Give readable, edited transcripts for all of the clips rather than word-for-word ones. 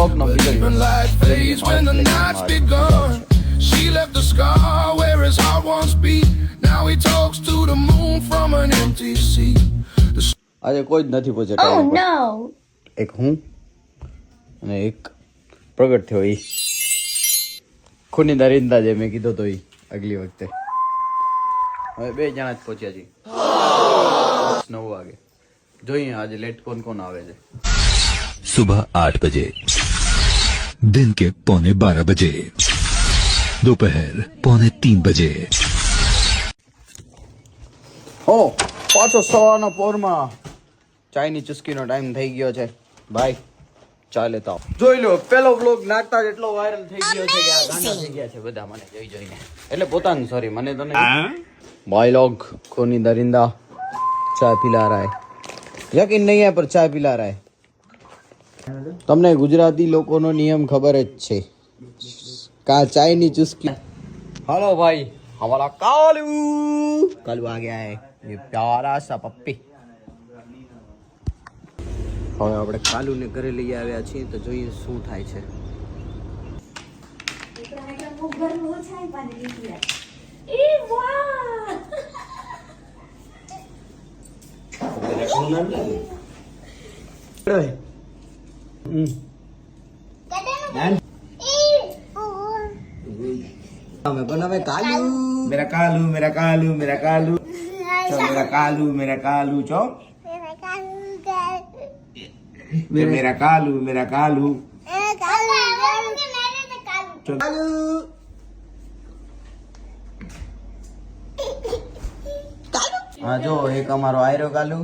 Vlog નો બીજો She left a scar where his heart once beat. Now he talks to the moon from an empty seat. આજે કોઈ જ નથી પહોંચે Oh no! એક હું અને એક પ્રગટ થયો ઈ ખૂની દરિંદા જે મેં કીધો તો ઈ આગલી વખતે. હવે બે જણા જ પહોંચ્યા છીએ. 9 વાગે જોઈએ આજે લેટ કોણ આવે છે. सुबह 8 बजे, दिन के 11:45 बजे, दोपहर 3:45 बजे. હો પાછો સવારના પોરમાં ચાયની ચુસ્કીનો ટાઈમ થઈ ગયો છે ભાઈ. ચા લેતા આવો. જોઈ લો પેલો વ્લોગ નાખતા જ એટલો વાયરલ થઈ ગયો છે કે આ ગાંડા થઈ ગયા છે બધા મને જોઈને. એટલે પોતાનું સોરી મને તો નહીં. भाई लोग कोनी दरिंदा चाय पिला रहा है. यकीन नहीं है पर चाय पिला रहा है. તમને ગુજરાતી લોકોનો નિયમ ખબર જ છે કા ચાયની ચુસ્કી. हेलो भाई हमारा कालू आ गया है ये प्यारा सा पप्पी. હવે આપણે કાલુને ઘરે લઈ આવ્યા છીએ તો જોઈએ શું થાય છે. हमें बनावे कालू मेरा कालू मेरा कालू मेरा कालू चो मेरा कालू मेरा कालू चो मेरा कालू मेरा कालू चो कालू. हाँ जो एक અમારો આયરો કાલુ,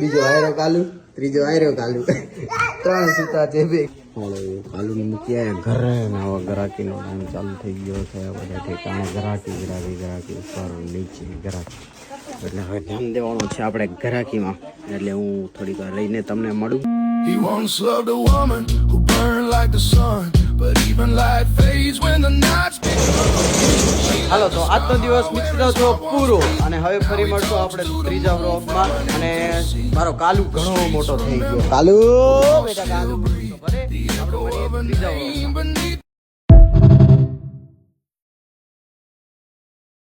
બીજો આયરો કાલુ, ત્રીજો આયરો કાલુ. 3 સૂતા છે બે. કાલુ ને મૂક્યા ઘરે આવા ગરાકીનો ટાઈમ ચાલુ થઈ ગયો છે. બધા ઠેકાણે ગરાકી ઉપર નીચે ગરાકી. એટલે હવે ધ્યાન દેવાનું છે આપણે ગરાકીમાં. એટલે હું થોડીક વાર રહીને તમને મળું. He once loved a woman who burned like the sun, but even light fades when the night's begun. હાલો તો આજનો દિવસ મિત્રો જો પૂરો અને હવે ફરી મળશું આપણે ત્રીજા વ્લોગમાં. અને મારો કાલુ ઘણો મોટો થઈ ગયો. કાલુ બેટા કાલુ. The echo of a name beneath